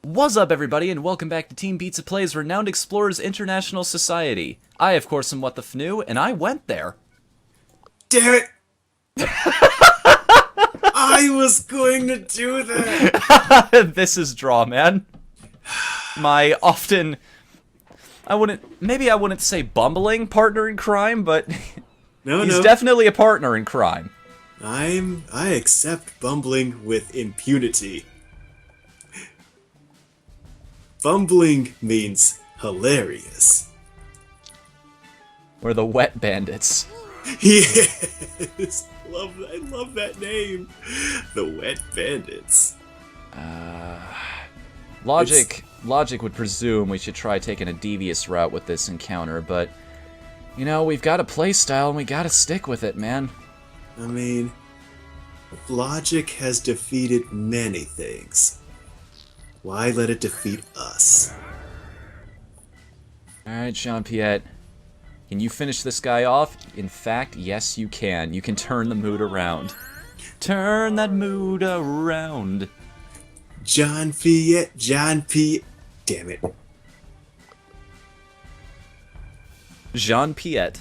What's up, everybody, and welcome back to Team Pizza Plays Renowned Explorers International Society. I, of course, am Whatthefnu, and I went there. Damn it! I was going to do that! This is Draw, man. My often... maybe I wouldn't say bumbling partner in crime, but he's definitely a partner in crime. I accept bumbling with impunity. Bumbling means hilarious. We're the Wet Bandits. Yes! I love that name. The Wet Bandits. Logic would presume we should try taking a devious route with this encounter, but, you know, we've got a playstyle and we gotta stick with it, man. I mean, logic has defeated many things. Why let it defeat us? Alright, Jean-Pierre. Can you finish this guy off? In fact, yes you can. You can turn the mood around. Turn that mood around. Jean-Pierre. Damn it. Jean-Pierre.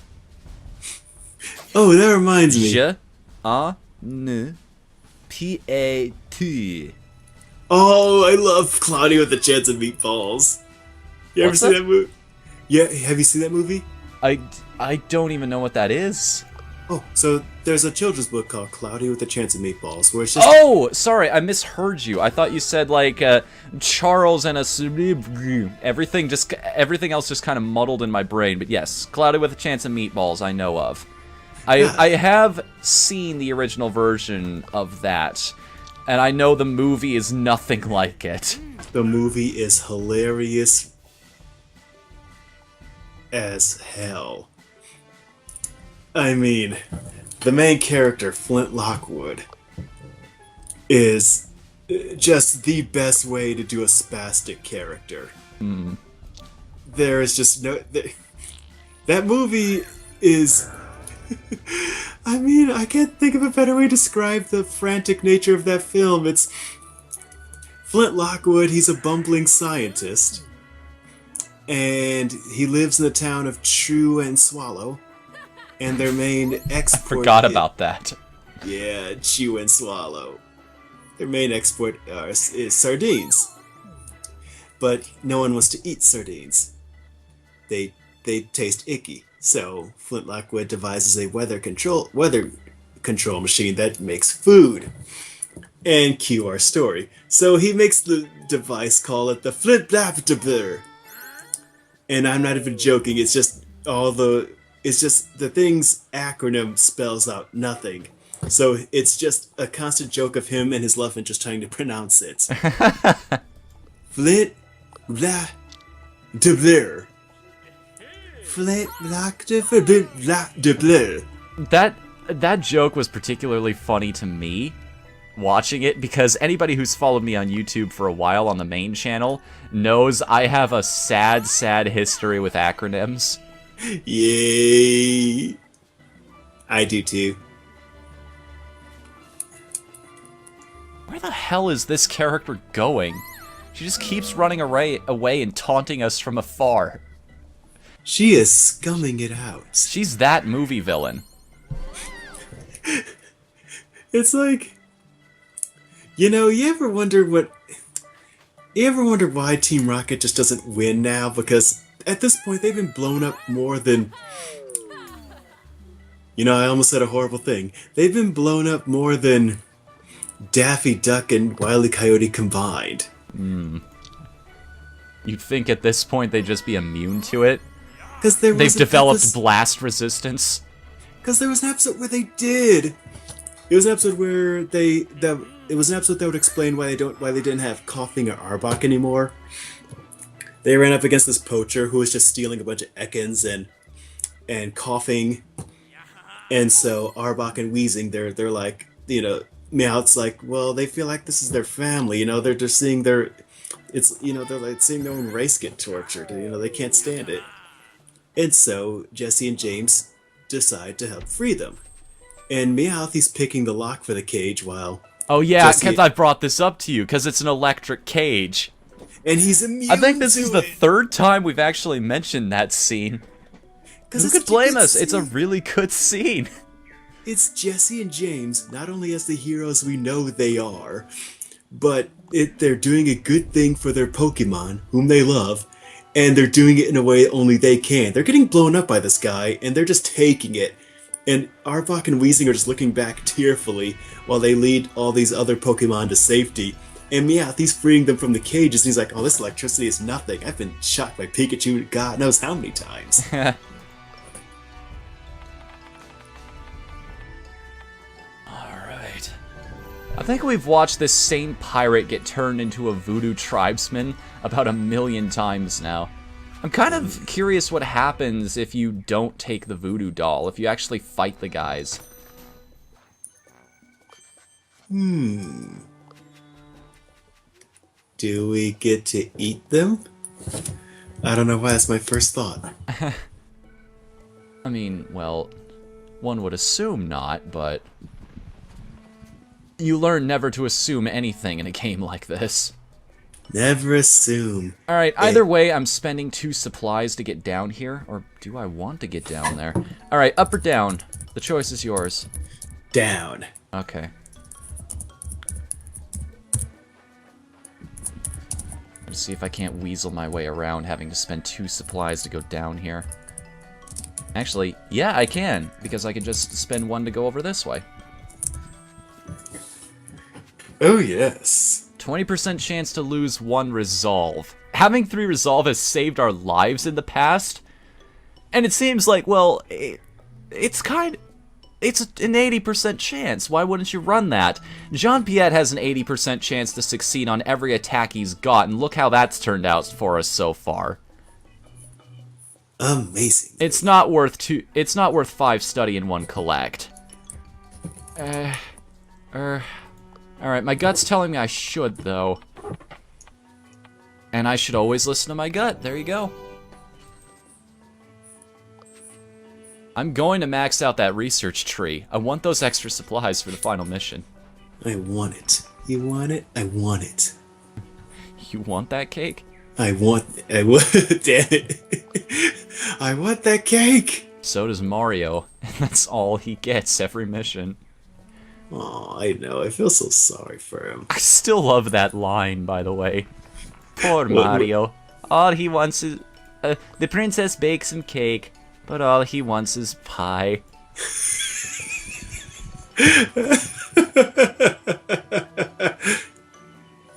Oh, that reminds me. Jean-Pierre. Oh, I love Cloudy with a Chance of Meatballs. You ever see that movie? Yeah, have you seen that movie? I don't even know what that is. Oh, so there's a children's book called Cloudy with a Chance of Meatballs, where it's just... Oh, sorry, I misheard you. I thought you said, like, Charles and a... Everything else just kind of muddled in my brain. But yes, Cloudy with a Chance of Meatballs, I know of. I have seen the original version of that. And I know the movie is nothing like it. The movie is hilarious as hell. I mean, the main character, Flint Lockwood, is just the best way to do a spastic character. There is just no... That movie is... I mean, I can't think of a better way to describe the frantic nature of that film. It's Flint Lockwood, he's a bumbling scientist, and he lives in the town of Chew and Swallow, and their main export... I forgot about that. Yeah, Chew and Swallow. Their main export is sardines. But no one wants to eat sardines. They taste icky. So Flint Lockwood devises a weather control machine that makes food. And cue our story. So he makes the device, call it the Flint Blaptabler. And I'm not even joking, it's just the thing's acronym spells out nothing. So it's just a constant joke of him and his love interest trying to pronounce it. Flint Blaptabler. That joke was particularly funny to me watching it because anybody who's followed me on YouTube for a while on the main channel knows I have a sad history with acronyms. Yay! I do too. Where the hell is this character going? She just keeps running away and taunting us from afar. She is scumming it out. She's that movie villain. It's like, you know, you ever wonder why Team Rocket just doesn't win now? Because at this point they've been blown up more than... You know, I almost said a horrible thing. They've been blown up more than Daffy Duck and Wile E. Coyote combined. You'd think at this point they'd just be immune to it. They've developed blast resistance. Because there was an episode where they did. It was an episode where it was an episode that would explain why they didn't have Coughing or Arbok anymore. They ran up against this poacher who was just stealing a bunch of Ekans and Coughing, and so Arbok and Wheezing, they're like, you know, Meowth's like, well, they feel like this is their family, you know, they're just seeing they're like seeing their own race get tortured, you know, they can't stand it. And so Jesse and James decide to help free them. And Meowth, he's picking the lock for the cage while... Oh yeah, because I brought this up to you, because it's an electric cage. And he's immune I think this to is the it. third time we've actually mentioned that scene. Who could blame us? It's a really good scene. It's Jesse and James, not only as the heroes we know they are, but they're doing a good thing for their Pokemon, whom they love, and they're doing it in a way only they can. They're getting blown up by this guy, and they're just taking it. And Arbok and Weezing are just looking back tearfully while they lead all these other Pokemon to safety. And Meowth, he's freeing them from the cages, and he's like, oh, this electricity is nothing. I've been shot by Pikachu God knows how many times. Alright. I think we've watched this same pirate get turned into a voodoo tribesman about 1,000,000 times now. I'm kind of curious what happens if you don't take the voodoo doll, if you actually fight the guys. Do we get to eat them? I don't know why that's my first thought. I mean, well, one would assume not, but you learn never to assume anything in a game like this. Never assume. Alright, either way, I'm spending 2 supplies to get down here. Or do I want to get down there? Alright, up or down? The choice is yours. Down. Okay. Let's see if I can't weasel my way around having to spend 2 supplies to go down here. Actually, yeah, I can, because I can just spend 1 to go over this way. Oh, yes. 20% chance to lose 1 resolve. Having 3 resolve has saved our lives in the past, and it seems like, well, it's an 80% chance. Why wouldn't you run that? Jean-Pierre has an 80% chance to succeed on every attack he's got, and look how that's turned out for us so far. Amazing. It's not worth 5 study and 1 collect. Alright, my gut's telling me I should, though. And I should always listen to my gut. There you go. I'm going to max out that research tree. I want those extra supplies for the final mission. I want it. You want it? I want it. You want that cake? Damn it. I want that cake! So does Mario, and that's all he gets every mission. Oh, I know. I feel so sorry for him. I still love that line, by the way. Poor Mario. All he wants is... the princess bakes him cake, but all he wants is pie.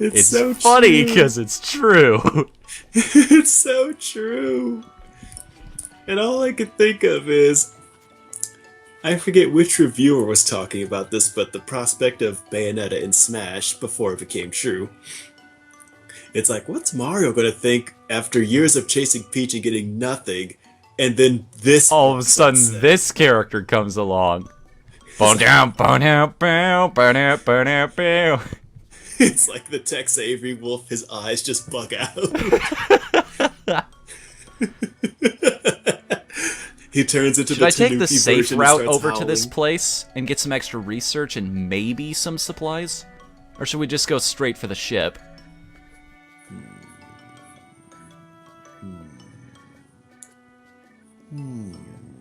It's so funny because it's true. It's so true. And all I could think of is... I forget which reviewer was talking about this, but the prospect of Bayonetta in Smash before it became true. It's like, what's Mario gonna think after years of chasing Peach and getting nothing, and then this... All of a sudden, this character comes along. It's like the Tex Avery wolf, his eyes just bug out. He turns into Should the I take the safe route over howling. to this place and get some extra research and maybe some supplies? Or should we just go straight for the ship?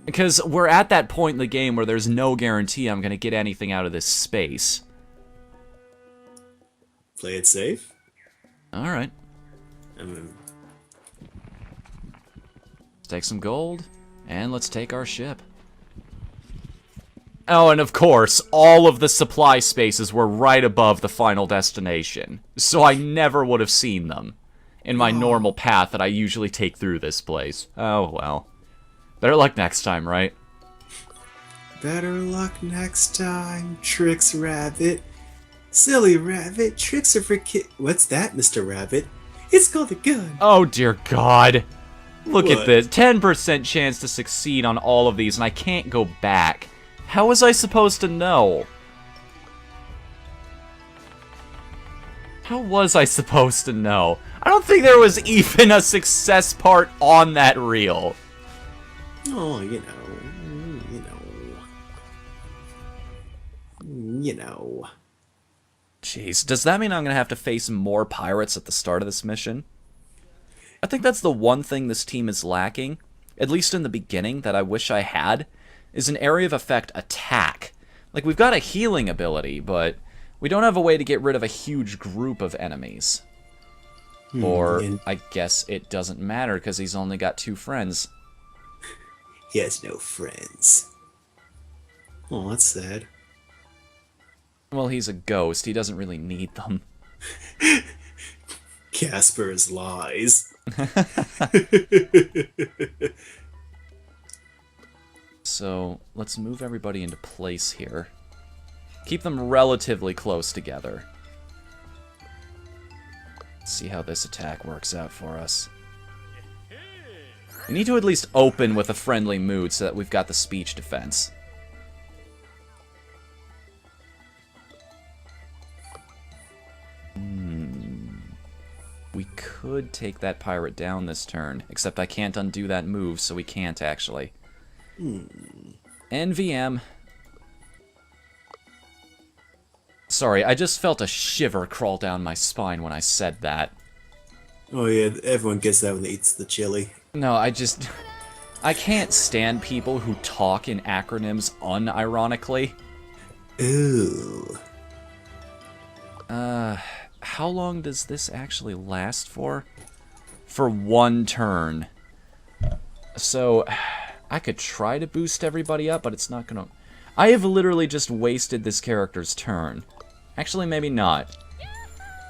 Because we're at that point in the game where there's no guarantee I'm going to get anything out of this space. Play it safe? Alright. Let's take some gold. And let's take our ship. Oh, and of course, all of the supply spaces were right above the final destination. So I never would have seen them in my normal path that I usually take through this place. Oh, well. Better luck next time, right? Better luck next time, Tricks Rabbit. Silly Rabbit, tricks are for kid. What's that, Mr. Rabbit? It's called a gun. Oh, dear God. Look What? at this. 10% chance to succeed on all of these, and I can't go back. How was I supposed to know? How was I supposed to know? I don't think there was even a success part on that reel. Oh, you know. Jeez, does that mean I'm going to have to face more pirates at the start of this mission? I think that's the one thing this team is lacking, at least in the beginning, that I wish I had, is an area of effect attack. Like, we've got a healing ability, but we don't have a way to get rid of a huge group of enemies. Or, I guess it doesn't matter, because he's only got 2 friends. He has no friends. Oh, that's sad. Well, he's a ghost. He doesn't really need them. Casper's lies. So, let's move everybody into place here. Keep them relatively close together. Let's see how this attack works out for us. We need to at least open with a friendly mood so that we've got the speech defense. We could take that pirate down this turn, except I can't undo that move, so we can't actually. NVM. Sorry, I just felt a shiver crawl down my spine when I said that. Oh yeah, everyone gets that when they eat the chili. No, I can't stand people who talk in acronyms unironically. Ooh. How long does this actually last for? For 1 turn. So, I could try to boost everybody up, but it's not gonna... I have literally just wasted this character's turn. Actually, maybe not.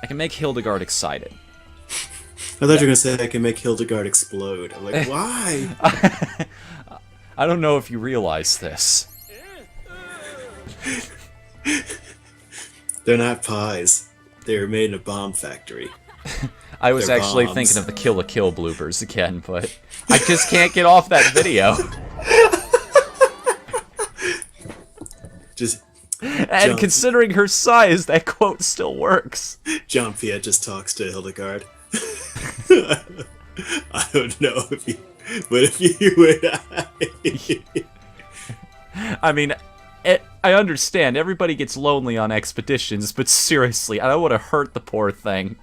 I can make Hildegard excited. I thought you were gonna say I can make Hildegard explode. I'm like, why? I don't know if you realize this. They're not pies. They're made in a bomb factory. I was They're actually bombs. thinking of the Kill la Kill bloopers again, but I just can't get off that video. Just And Jump. considering her size, that quote still works. Jean-Pierre just talks to Hildegard. I don't know if you, but if you would, I mean, I understand, everybody gets lonely on expeditions, but seriously, I don't want to hurt the poor thing.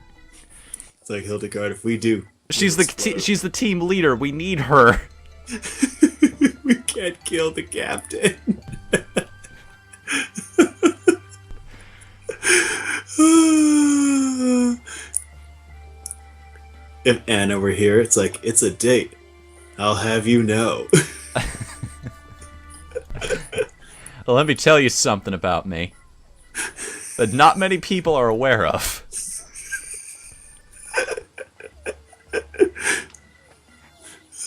It's like, Hildegard, if we do, She's we'll she's the team leader, we need her. explode. We can't kill the captain. If Anna were here, it's like, it's a date. I'll have you know. Well, let me tell you something about me that not many people are aware of.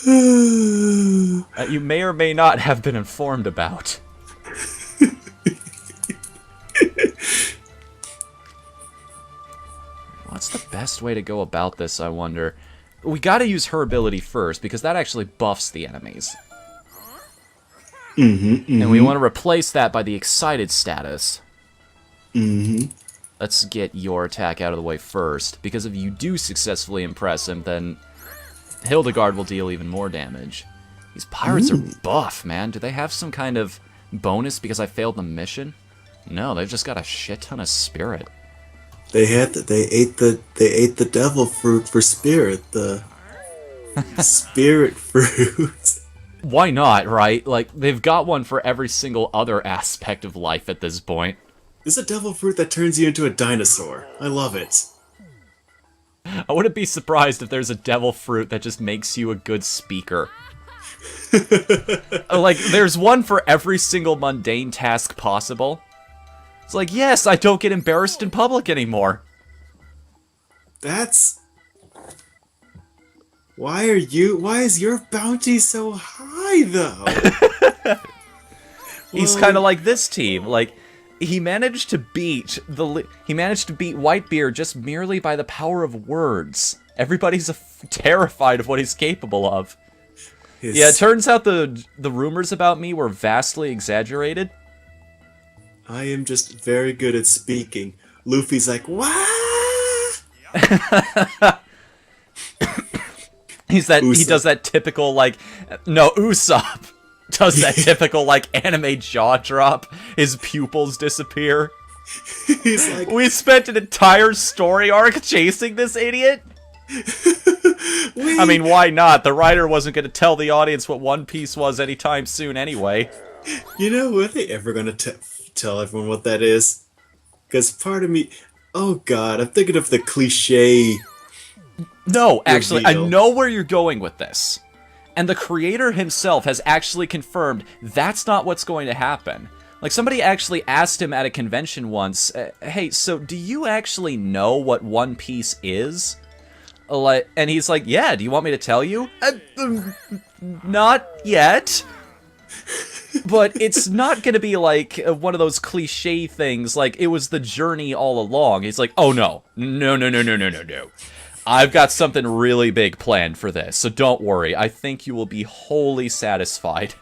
That you may or may not have been informed about. What's the best way to go about this, I wonder? We gotta use her ability first, because that actually buffs the enemies. And we want to replace that by the excited status. Let's get your attack out of the way first, because if you do successfully impress him, then Hildegard will deal even more damage. These pirates are buff, man. Do they have some kind of bonus because I failed the mission? No, they've just got a shit ton of spirit. They ate the devil fruit for spirit, the spirit fruit. Why not, right? Like, they've got one for every single other aspect of life at this point. There's a devil fruit that turns you into a dinosaur. I love it. I wouldn't be surprised if there's a devil fruit that just makes you a good speaker. Like, there's one for every single mundane task possible. It's like, yes, I don't get embarrassed in public anymore. That's... Why is your bounty so high, though? He's kind of like this team. Like, he managed to beat Whitebeard just merely by the power of words. Everybody's terrified of what he's capable of. Yeah, it turns out the rumors about me were vastly exaggerated. I am just very good at speaking. Luffy's like, what? He does that typical, like, no, Usopp does that typical, like, anime jaw drop. His pupils disappear. He's like, We spent an entire story arc chasing this idiot? I mean, why not? The writer wasn't going to tell the audience what One Piece was anytime soon anyway. you know, are they ever gonna tell everyone what that is? Because part of me, oh god, I'm thinking of the cliche. No, actually, I reveal. know where you're going with this. And the creator himself has actually confirmed that's not what's going to happen. Like, somebody actually asked him at a convention once, hey, so do you actually know what One Piece is? Like, and he's like, yeah, do you want me to tell you? Not yet. But it's not going to be like one of those cliche things, like it was the journey all along. He's like, oh no. No. I've got something really big planned for this, so don't worry. I think you will be wholly satisfied.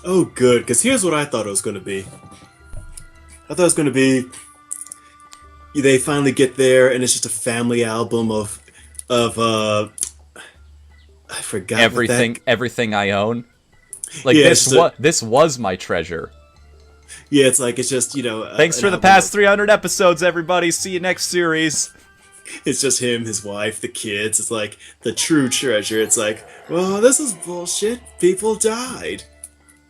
Oh, good, because here's what I thought it was going to be. I thought it was going to be, they finally get there, and it's just a family album of I forgot Everything I own. Like, yeah, this was my treasure. Yeah, it's just, you know... Thanks for the past 300 episodes, everybody. See you next series. It's just him, his wife, the kids. It's like the true treasure. It's like, well, this is bullshit. People died.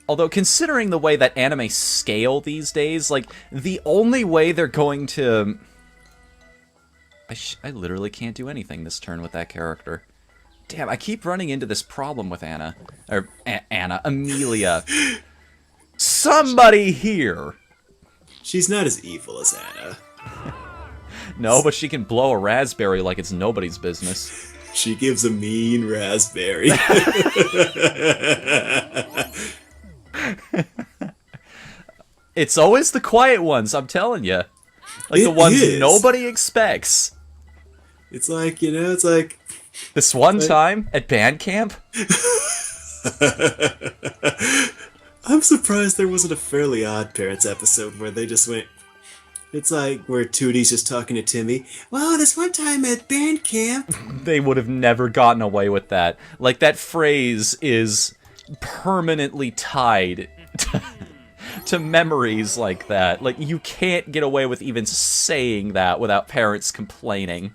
Although, considering the way that anime scale these days, like, the only way they're going to... I literally can't do anything this turn with that character. Damn, I keep running into this problem with Anna. Or, Amelia. Somebody here! She's not as evil as Anna. No, but she can blow a raspberry like it's nobody's business. She gives a mean raspberry. It's always the quiet ones, I'm telling you. Like, the ones nobody expects. It's like, you know, it's like... This one time at band camp? I'm surprised there wasn't a Fairly Odd Parents episode where they just went... It's like where Tootie's just talking to Timmy. Well, this one time at band camp... They would have never gotten away with that. Like, that phrase is permanently tied to memories like that. Like, you can't get away with even saying that without parents complaining.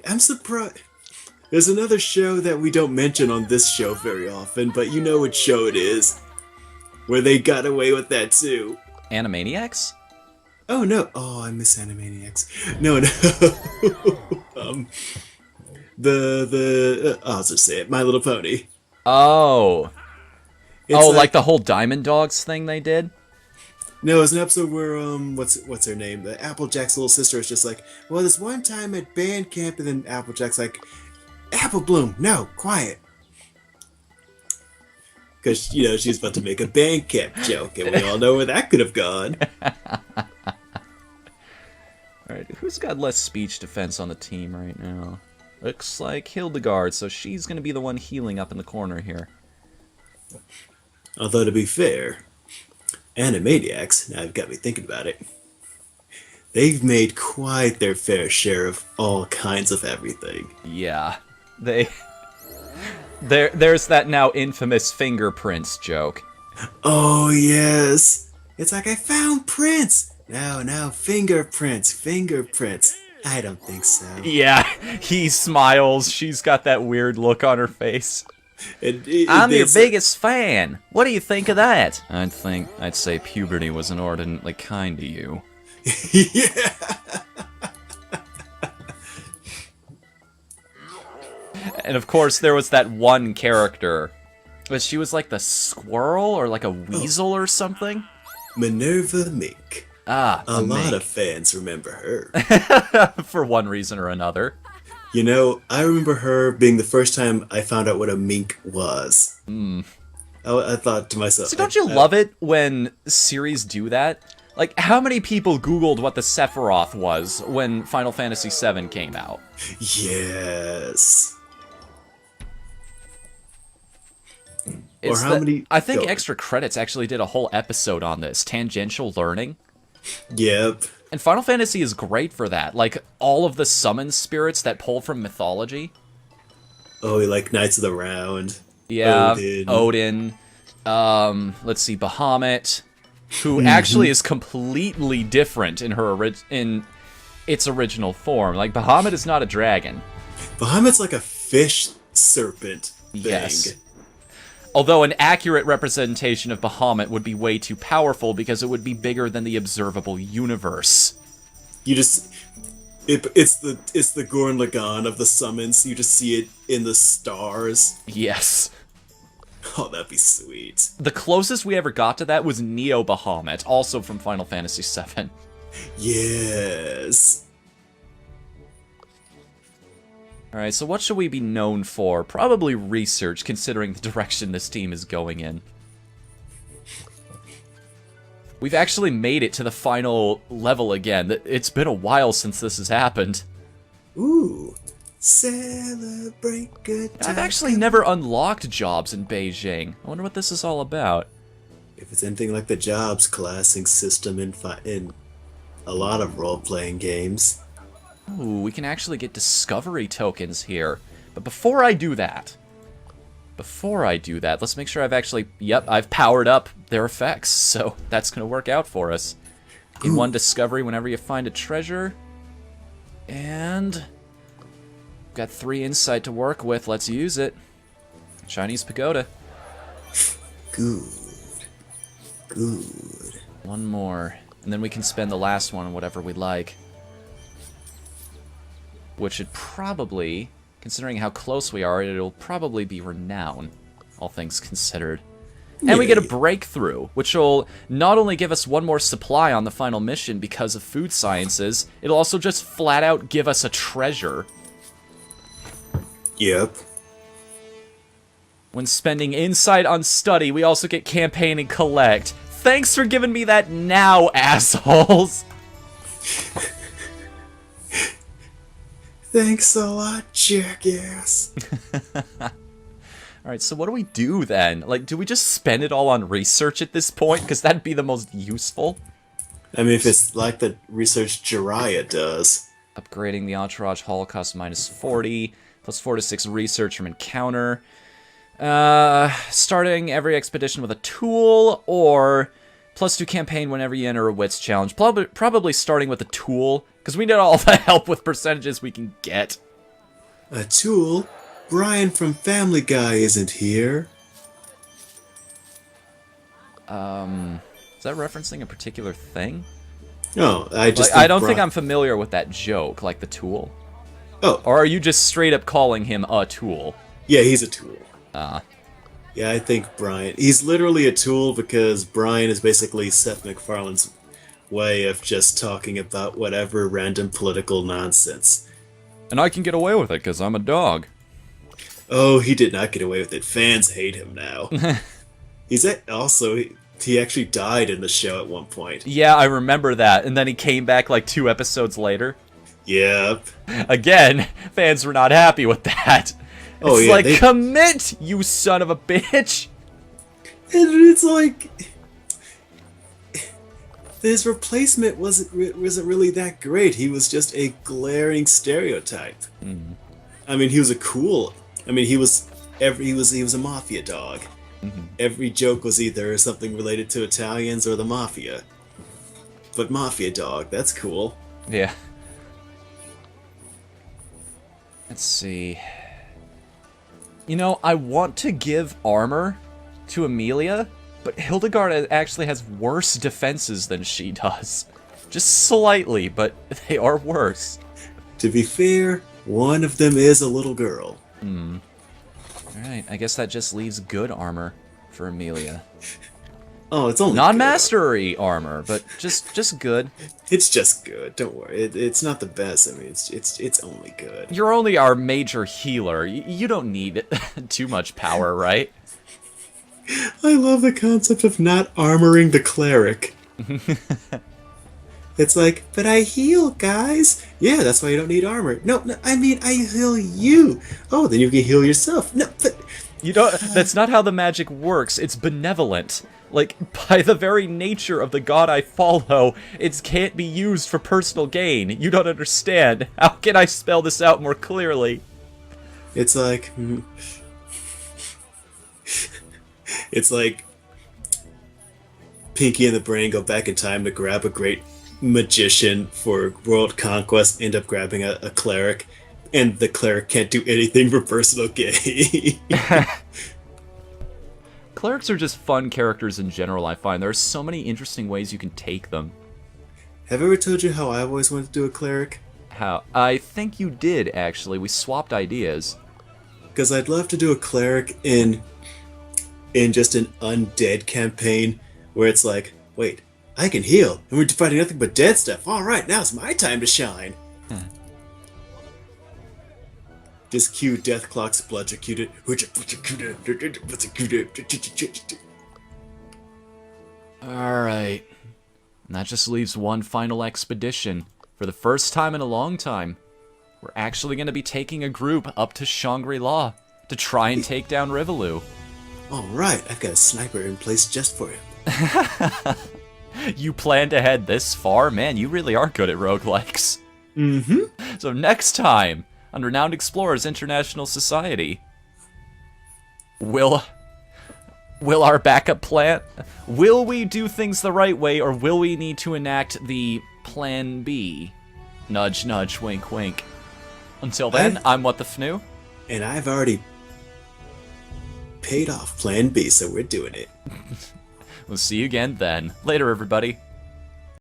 I'm surprised... There's another show that we don't mention on this show very often, but you know what show it is. Where they got away with that too. Animaniacs? Oh no! Oh, I miss Animaniacs. No. I'll just say it. My Little Pony. Oh. It's like the whole Diamond Dogs thing they did? No, it's an episode where what's her name? The Applejack's little sister is just like, well, this one time at band camp, and then Applejack's like, Apple Bloom, no, quiet. Because, you know, she's about to make a band camp joke, and we all know where that could have gone. Alright, who's got less speech defense on the team right now? Looks like Hildegard, so she's gonna be the one healing up in the corner here. Although, to be fair, Animaniacs, now you've got me thinking about it, they've made quite their fair share of all kinds of everything. Yeah. There's that now infamous fingerprints joke. Oh, yes. It's like, I found prints. No, fingerprints. I don't think so. Yeah, he smiles. She's got that weird look on her face. I'm your biggest fan. What do you think of that? I'd say puberty was inordinately kind to you. Yeah. And of course, there was that one character. But she was like the squirrel or like a weasel or something? Minerva Mink. Ah, a lot mink. of fans remember her. For one reason or another. You know, I remember her being the first time I found out what a mink was. I thought to myself... So don't you love it when series do that? Like, how many people Googled what the Sephiroth was when Final Fantasy VII came out? Yes. It's or how many... I think Extra Credits actually did a whole episode on this, tangential learning. Yep. And Final Fantasy is great for that. Like, all of the summon spirits that pull from mythology. Oh, like Knights of the Round. Yeah, Odin. Let's see, Bahamut. who actually is completely different in in its original form. Like, Bahamut is not a dragon. Bahamut's like a fish serpent thing. Yes. Although an accurate representation of Bahamut would be way too powerful because it would be bigger than the observable universe. You just... It's the Gurren Lagann of the summons. You just see it in the stars. Yes. Oh, that'd be sweet. The closest we ever got to that was Neo Bahamut, also from Final Fantasy VII. Yes. Alright, so what should we be known for? Probably research, considering the direction this team is going in. We've actually made it to the final level again. It's been a while since this has happened. Ooh. Celebrate good times. I've actually never unlocked jobs in Beijing. I wonder what this is all about. If it's anything like the jobs classing system in a lot of role-playing games. Ooh, we can actually get discovery tokens here. But before I do that, let's make sure I've actually... Yep, I've powered up their effects, so that's going to work out for us. In one discovery whenever you find a treasure. And... got 3 insight to work with. Let's use it. Chinese pagoda. Good. Good. One more. And then we can spend the last one on whatever we like. Which should probably, considering how close we are, it'll probably be renown, all things considered. And we get a breakthrough, which will not only give us 1 more supply on the final mission because of food sciences, it'll also just flat out give us a treasure. Yep. When spending insight on study, we also get campaign and collect. Thanks for giving me that now, assholes! Thanks a lot, jackass. Alright, so what do we do then? Like, do we just spend it all on research at this point? Because that'd be the most useful. I mean, if it's like the research Jiraiya does. Upgrading the Entourage Holocaust minus 40, plus 4 to 6 research from encounter. Starting every expedition with a tool, or plus 2 campaign whenever you enter a wits challenge. Probably starting with a tool, because we need all the help with percentages we can get. A tool? Brian from Family Guy isn't here. Is that referencing a particular thing? No, I just I don't think I'm familiar with that joke, like the tool. Oh. Or are you just straight up calling him a tool? Yeah, he's a tool. Ah. Yeah, I think Brian... He's literally a tool because Brian is basically Seth MacFarlane's way of just talking about whatever random political nonsense. And I can get away with it because I'm a dog. Oh, he did not get away with it. Fans hate him now. He actually died in the show at one point. Yeah, I remember that. And then he came back like 2 episodes later. Yep. Again, fans were not happy with that. Oh, it's yeah, like, commit, you son of a bitch! And it's like... His replacement wasn't really that great. He was just a glaring stereotype. Mm. I mean, he was he was a mafia dog. Mm-hmm. Every joke was either something related to Italians or the mafia. But mafia dog, that's cool. Yeah. Let's see. You know, I want to give armor to Amelia, but Hildegard actually has worse defenses than she does. Just slightly, but they are worse. To be fair, one of them is a little girl. Hmm. Alright, I guess that just leaves good armor for Amelia. Oh, it's only non-mastery armor, but just good. It's just good. Don't worry. It's not the best. I mean, it's only good. You're only our major healer. You don't need too much power, right? I love the concept of not armoring the cleric. It's like, but I heal, guys. Yeah, that's why you don't need armor. No, I mean, I heal you. Oh, then you can heal yourself. No, but... You don't... That's not how the magic works. It's benevolent. Like, by the very nature of the god I follow, it can't be used for personal gain. You don't understand. How can I spell this out more clearly? It's like... It's like... Pinky and the Brain go back in time to grab a great magician for world conquest, end up grabbing a cleric, and the cleric can't do anything for personal gain. Clerics are just fun characters in general, I find. There are so many interesting ways you can take them. Have I ever told you how I always wanted to do a cleric? How? I think you did, actually. We swapped ideas. Because I'd love to do a cleric in just an undead campaign where it's like, wait, I can heal, and we're fighting nothing but dead stuff. All right, now's my time to shine. Just cue death clocks, bludgeonated. Alright. And that just leaves one final expedition. For the first time in a long time, we're actually going to be taking a group up to Shangri-La to try and take down Rivolu. All right, I've got a sniper in place just for him. You planned ahead this far? Man, you really are good at roguelikes. Mm-hmm. So next time, on Renowned Explorers International Society, will our backup plan... Will we do things the right way, or will we need to enact the Plan B? Nudge, nudge, wink, wink. Until then, I'm Whatthefnu. And I've already paid off Plan B, so we're doing it. We'll see you again then. Later, everybody.